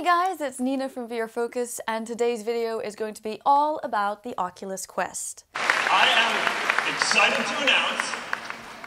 guys, it's Nina from VR Focus, and today's video is going to be all about the Oculus Quest. I am excited to announce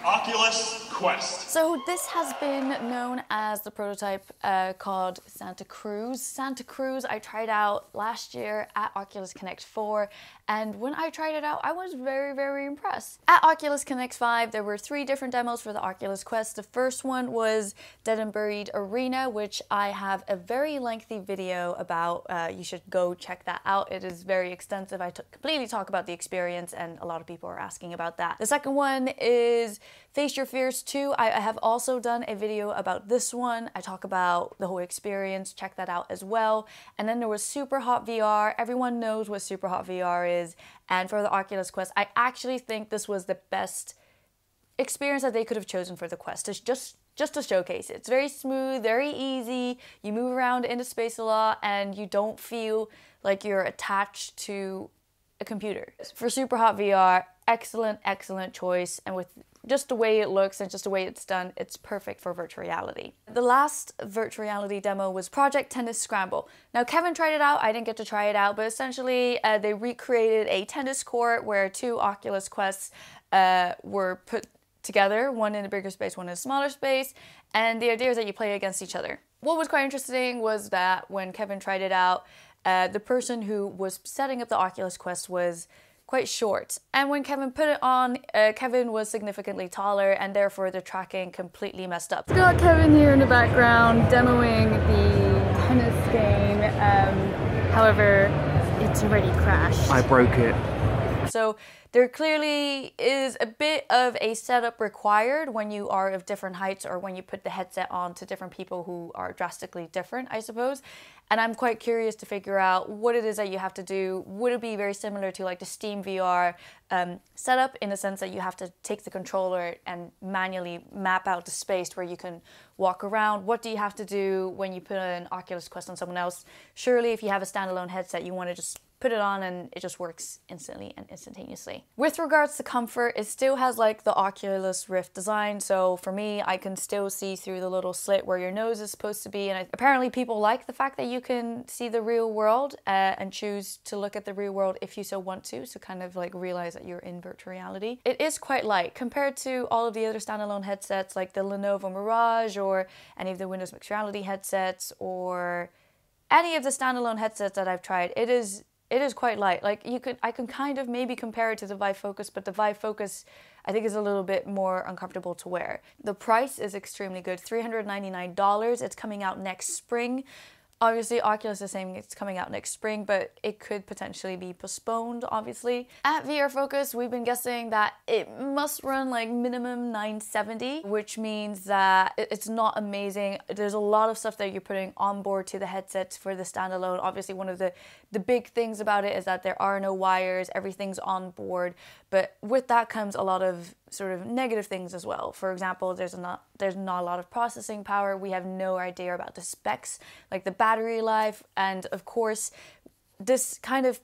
Oculus Quest. So this has been known as the prototype called Santa Cruz. Santa Cruz I tried out last year at Oculus Connect 4, and when I tried it out, I was very impressed. At Oculus Connect 5, there were 3 different demos for the Oculus Quest. The first one was Dead and Buried Arena, which I have a very lengthy video about. You should go check that out. It is very extensive. I completely talk about the experience, and a lot of people are asking about that. The second one is Face Your Fears 2. I have also done a video about this one. I talk about the whole experience. Check that out as well. And then there was Super Hot VR. Everyone knows what Super Hot VR is. And for the Oculus Quest, I actually think this was the best experience that they could have chosen for the Quest. It's just to showcase it. It's very smooth, very easy. You move around into space a lot and you don't feel like you're attached to a computer. For Super Hot VR, excellent choice, and with just the way it looks and just the way it's done, it's perfect for virtual reality. The last virtual reality demo was Project Tennis Scramble. Now Kevin tried it out, I didn't get to try it out, but essentially they recreated a tennis court where 2 Oculus Quests were put together, one in a bigger space, one in a smaller space, and the idea is that you play against each other. What was quite interesting was that when Kevin tried it out, the person who was setting up the Oculus Quest was quite short. And when Kevin put it on, Kevin was significantly taller, and therefore the tracking completely messed up. We've got Kevin here in the background demoing the tennis game. However, it's already crashed. I broke it. So there clearly is a bit of a setup required when you are of different heights, or when you put the headset on to different people who are drastically different, I suppose. And I'm quite curious to figure out what it is that you have to do. Would it be very similar to like the Steam VR setup, in the sense that you have to take the controller and manually map out the space where you can walk around? What do you have to do when you put an Oculus Quest on someone else? Surely if you have a standalone headset, you want to just put it on and it just works instantly and instantaneously. With regards to comfort, it still has like the Oculus Rift design. So for me, I can still see through the little slit where your nose is supposed to be. And apparently people like the fact that you can see the real world and choose to look at the real world if you so want to. So kind of like realize that you're in virtual reality. It is quite light compared to all of the other standalone headsets like the Lenovo Mirage or any of the Windows Mixed Reality headsets or any of the standalone headsets that I've tried. It is quite light. Like I can kind of maybe compare it to the Vive Focus, but the Vive Focus I think is a little bit more uncomfortable to wear. The price is extremely good, $399. It's coming out next spring. Obviously, Oculus is saying it's coming out next spring, but it could potentially be postponed, obviously. At VR Focus, we've been guessing that it must run like minimum 970, which means that it's not amazing. There's a lot of stuff that you're putting on board to the headsets for the standalone. Obviously, one of the big things about it is that there are no wires, everything's on board, but with that comes a lot of sort of negative things as well. For example, there's not a lot of processing power. We have no idea about the specs, like the battery life, and of course, this kind of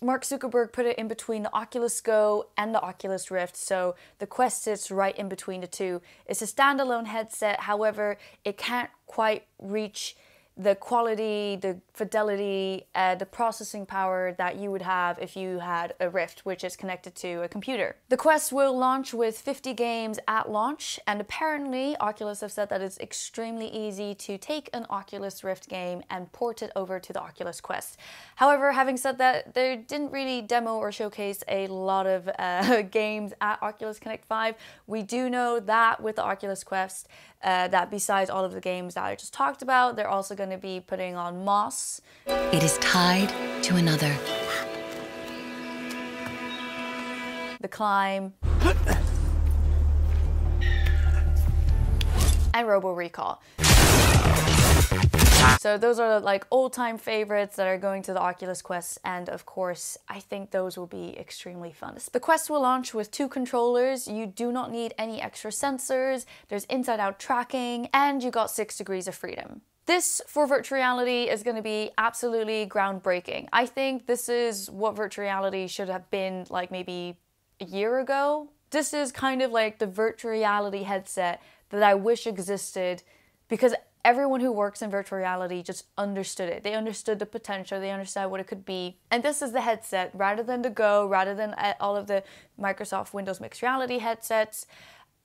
Mark Zuckerberg put it in between the Oculus Go and the Oculus Rift, so the Quest sits right in between the two. It's a standalone headset, however, it can't quite reach the quality, the fidelity, the processing power that you would have if you had a Rift, which is connected to a computer. The Quest will launch with 50 games at launch, and apparently Oculus have said that it's extremely easy to take an Oculus Rift game and port it over to the Oculus Quest. However, having said that, they didn't really demo or showcase a lot of games at Oculus Connect 5. We do know that with the Oculus Quest, that besides all of the games that I just talked about, they're also going to be putting on Moss. It is tied to another. The Climb. And Robo Recall. So those are like old-time favorites that are going to the Oculus Quest, and of course, I think those will be extremely fun. The Quest will launch with 2 controllers. You do not need any extra sensors. There's inside-out tracking, and you got 6 degrees of freedom. This, for virtual reality, is going to be absolutely groundbreaking. I think this is what virtual reality should have been like maybe a year ago. This is kind of like the virtual reality headset that I wish existed, because everyone who works in virtual reality just understood it. They understood the potential, they understood what it could be. And this is the headset, rather than the Go, rather than all of the Microsoft Windows mixed reality headsets.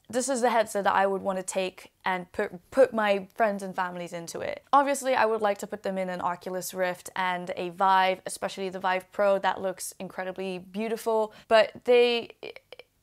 This is the headset that I would want to take and put my friends and families into it. Obviously, I would like to put them in an Oculus Rift and a Vive, especially the Vive Pro. That looks incredibly beautiful, but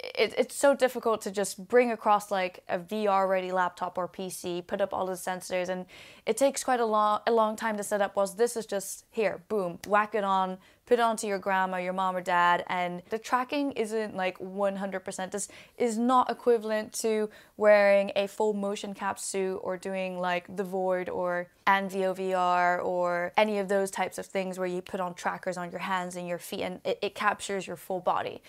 it's so difficult to just bring across like a VR-ready laptop or PC, put up all the sensors, and it takes quite a long time to set up, whilst this is just here, boom, whack it on, put it onto your grandma, your mom or dad, and the tracking isn't like 100%. This is not equivalent to wearing a full motion cap suit or doing like The Void or Anvio VR or any of those types of things where you put on trackers on your hands and your feet and it captures your full body.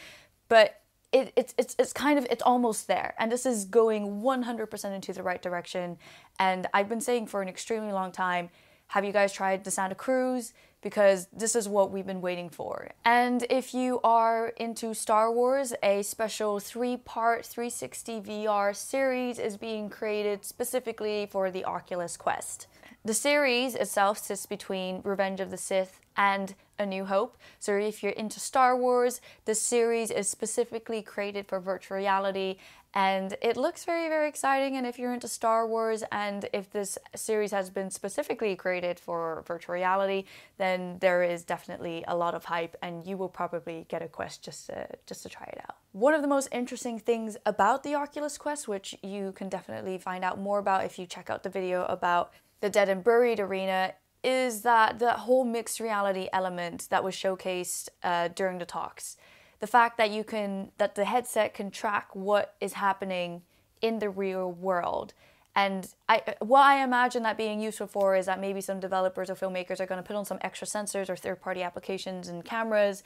But it's almost there, and this is going 100% into the right direction. And I've been saying for an extremely long time, have you guys tried the Santa Cruz? Because this is what we've been waiting for. And if you are into Star Wars, a special 3-part 360 VR series is being created specifically for the Oculus Quest. The series itself sits between Revenge of the Sith and A New Hope. So if you're into Star Wars, the series is specifically created for virtual reality, and it looks very, very exciting. And if you're into Star Wars, and if this series has been specifically created for virtual reality, then there is definitely a lot of hype, and you will probably get a Quest just to try it out. One of the most interesting things about the Oculus Quest, which you can definitely find out more about if you check out the video about the Dead and Buried arena, is that the whole mixed reality element that was showcased during the talks. The fact that that the headset can track what is happening in the real world. And what I imagine that being useful for is that maybe some developers or filmmakers are going to put on some extra sensors or third-party applications and cameras,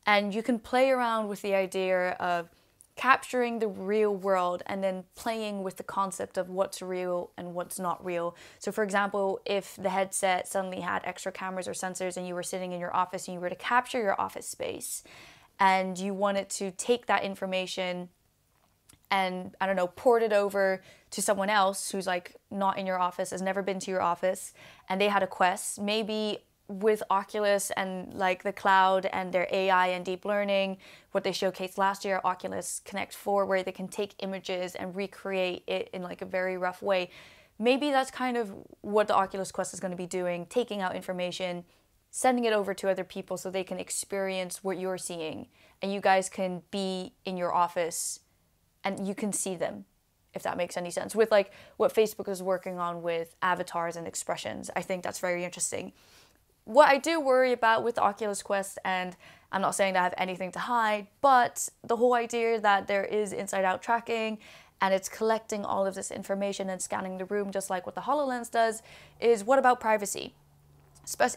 and you can play around with the idea of capturing the real world and then playing with the concept of what's real and what's not real. So for example, if the headset suddenly had extra cameras or sensors and you were sitting in your office and you were to capture your office space and you wanted to take that information and, I don't know, port it over to someone else who's like not in your office, has never been to your office, and they had a Quest, maybe with Oculus and like the cloud and their AI and deep learning, what they showcased last year, Oculus Connect 4, where they can take images and recreate it in like a very rough way. Maybe that's kind of what the Oculus Quest is going to be doing, taking out information, sending it over to other people so they can experience what you're seeing, and you guys can be in your office and you can see them, if that makes any sense. With like what Facebook is working on with avatars and expressions, I think that's very interesting. What I do worry about with the Oculus Quest, and I'm not saying that I have anything to hide, but the whole idea that there is inside-out tracking and it's collecting all of this information and scanning the room just like what the HoloLens does, is what about privacy?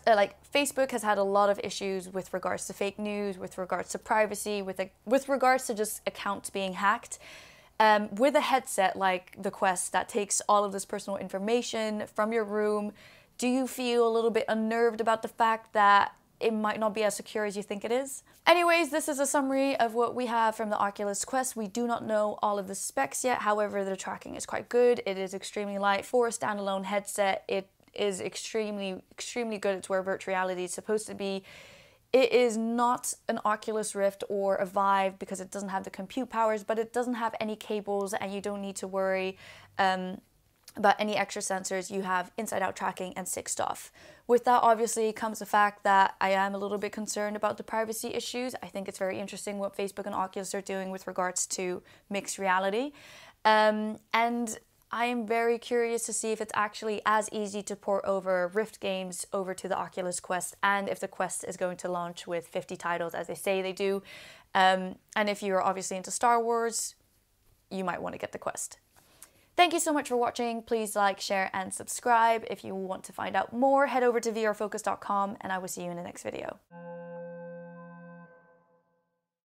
Like Facebook has had a lot of issues with regards to fake news, with regards to privacy, with regards to just accounts being hacked. With a headset like the Quest that takes all of this personal information from your room, do you feel a little bit unnerved about the fact that it might not be as secure as you think it is? Anyways, this is a summary of what we have from the Oculus Quest. We do not know all of the specs yet. However, the tracking is quite good. It is extremely light for a standalone headset. It is extremely, extremely good. It's where virtual reality is supposed to be. It is not an Oculus Rift or a Vive because it doesn't have the compute powers, but it doesn't have any cables and you don't need to worry about any extra sensors. You have inside-out tracking and sick stuff. With that obviously comes the fact that I am a little bit concerned about the privacy issues. I think it's very interesting what Facebook and Oculus are doing with regards to mixed reality. And I am very curious to see if it's actually as easy to port over Rift games over to the Oculus Quest, and if the Quest is going to launch with 50 titles as they say they do. And if you're obviously into Star Wars, you might want to get the Quest. Thank you so much for watching. Please like, share, and subscribe. If you want to find out more, head over to vrfocus.com, and I will see you in the next video.